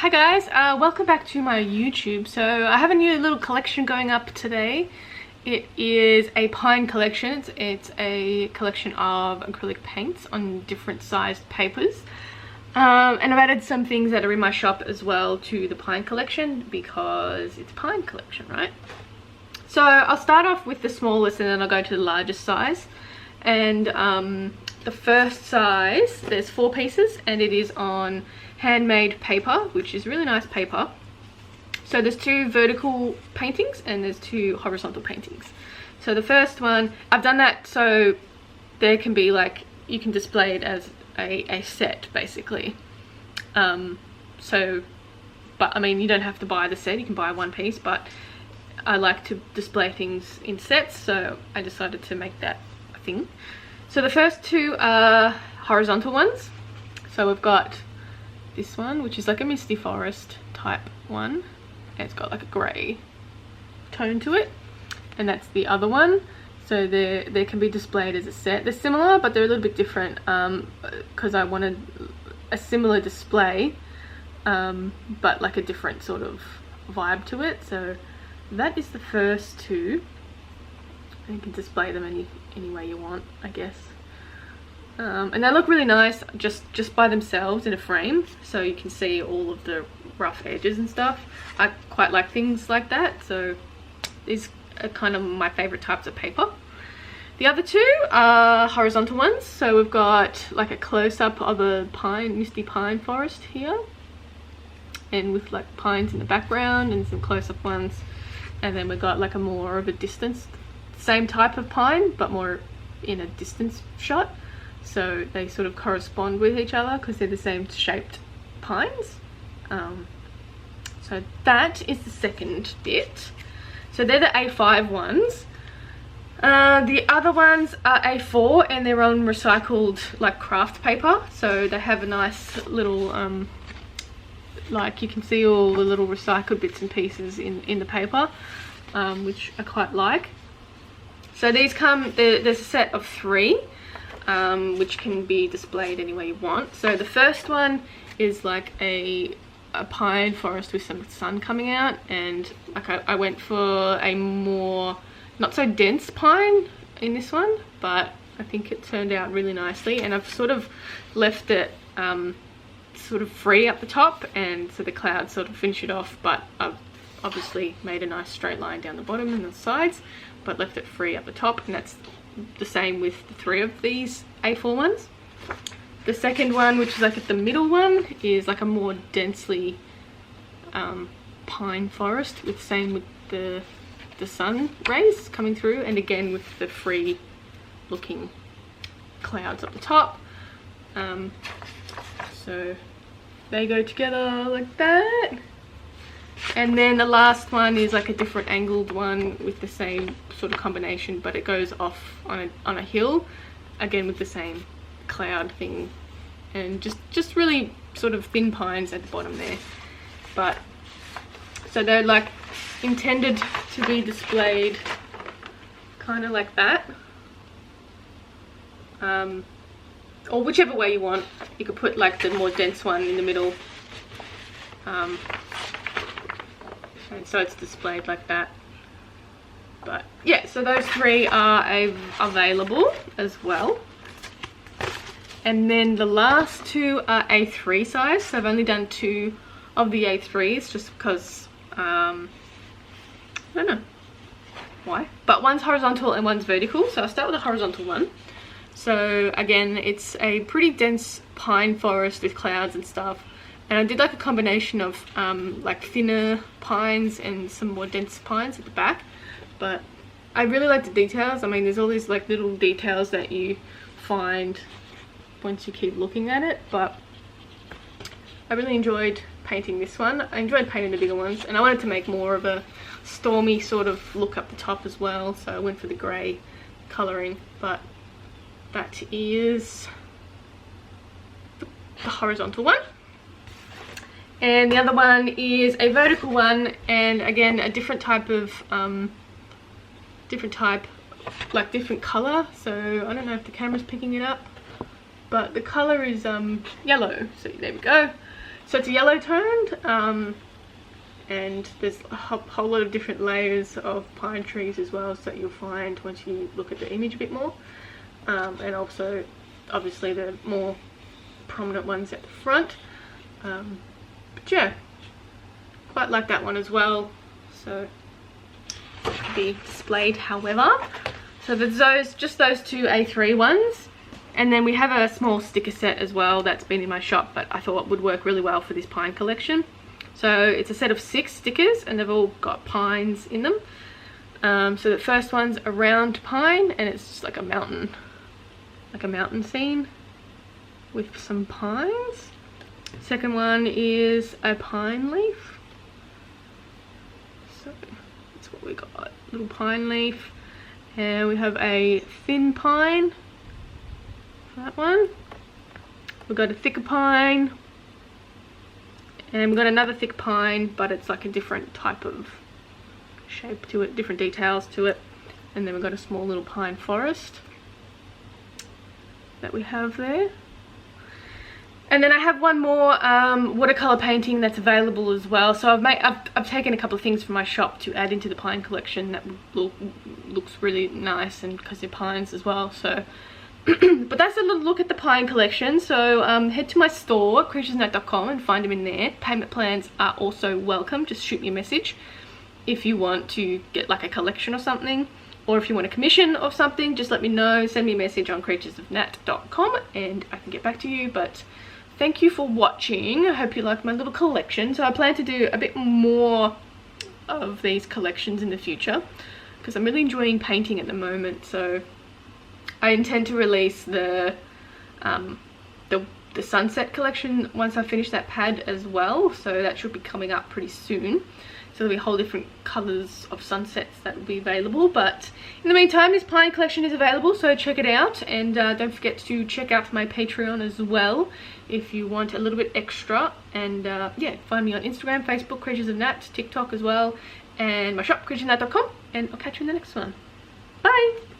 Hi guys, welcome back to my YouTube. So I have a new little collection going up today. It is a pine collection. It's a collection of acrylic paints on different sized papers. And I've added some things that are in my shop as well to the pine collection because it's a pine collection, right? So I'll start off with the smallest and then I'll go to the largest size. And the first size, there's 4 pieces and it is on handmade paper, which is really nice paper. So there's 2 vertical paintings and there's 2 horizontal paintings. So the first one, I've done that so there can be like, you can display it as a set basically. But I mean, you don't have to buy the set, you can buy one piece, but I like to display things in sets, so I decided to make that a thing. So the first 2 are horizontal ones. So we've got this one, which is like a misty forest type one, and it's got like a grey tone to it, and that's the other one. So they can be displayed as a set. They're similar, but they're a little bit different because I wanted a similar display, but like a different sort of vibe to it. So that is the first 2. You can display them any way you want, I guess. And they look really nice just by themselves in a frame, so you can see all of the rough edges and stuff. I quite like things like that, so these are kind of my favorite types of paper. The other 2 are horizontal ones. So we've got like a close-up of a misty pine forest here, and with like pines in the background and some close-up ones, and then we've got like a more of a distance, same type of pine but more in a distance shot. So they sort of correspond with each other because they're the same shaped pines. So that is the second bit. So they're the A5 ones. The other ones are A4 and they're on recycled like craft paper. So they have a nice little, like you can see all the little recycled bits and pieces in the paper, which I quite like. So these there's a set of 3. Which can be displayed any way you want. So the first one is like a pine forest with some sun coming out, and like I went for a more not so dense pine in this one, but I think it turned out really nicely, and I've sort of left it sort of free up the top, and so the clouds sort of finish it off, but I've obviously made a nice straight line down the bottom and the sides, but left it free up the top, and that's the same with the 3 of these A4 ones. The second one, which is like at the middle one, is like a more densely pine forest, with same with the sun rays coming through, and again with the free looking clouds up the top. So they go together like that. And then the last one is like a different angled one with the same sort of combination, but it goes off on a hill, again with the same cloud thing, and just really sort of thin pines at the bottom there. But so they're like intended to be displayed kind of like that, or whichever way you want. You could put like the more dense one in the middle, and so it's displayed like that. But yeah, so those 3 are available as well. And then the last 2 are A3 size. So I've only done 2 of the A3s just because I don't know why, but one's horizontal and one's vertical. So I'll start with the horizontal one. So again, it's a pretty dense pine forest with clouds and stuff. And I did like a combination of like thinner pines and some more dense pines at the back. But I really like the details. I mean, there's all these like little details that you find once you keep looking at it. But I really enjoyed painting this one. I enjoyed painting the bigger ones, and I wanted to make more of a stormy sort of look up the top as well. So I went for the grey colouring. But that is the horizontal one. And the other one is a vertical one, and again a different type of different color. So I don't know if the camera's picking it up, but the color is yellow. So there we go. So it's yellow toned, and there's a whole lot of different layers of pine trees as well, so you'll find once you look at the image a bit more, and also obviously the more prominent ones at the front. But yeah, quite like that one as well, so it can be displayed however. So there's just those two A3 ones, and then we have a small sticker set as well that's been in my shop, but I thought would work really well for this pine collection. So it's a set of 6 stickers and they've all got pines in them. So the first one's a round pine, and it's just like a mountain scene with some pines. Second one is a pine leaf. So that's what we got, little pine leaf. And we have a thin pine for that one. We've got a thicker pine. And we've got another thick pine, but it's like a different type of shape to it, different details to it. And then we've got a small little pine forest that we have there. And then I have one more watercolor painting that's available as well. So I've taken a couple of things from my shop to add into the pine collection that looks really nice, and because they're pines as well. So but that's a little look at the pine collection. So head to my store, creaturesnut.com, and find them in there. Payment plans are also welcome. Just shoot me a message if you want to get like a collection or something, or if you want a commission or something, just let me know. Send me a message on creaturesofnat.com and I can get back to you. But thank you for watching. I hope you liked my little collection. So I plan to do a bit more of these collections in the future because I'm really enjoying painting at the moment. So I intend to release the sunset collection once I finish that pad as well. So that should be coming up pretty soon. So there'll be whole different colours of sunsets that will be available. But in the meantime, this pine collection is available, so check it out. And don't forget to check out my Patreon as well if you want a little bit extra. And yeah, find me on Instagram, Facebook, Creatures of Nat, TikTok as well, and my shop, creaturesnat.com. And I'll catch you in the next one. Bye!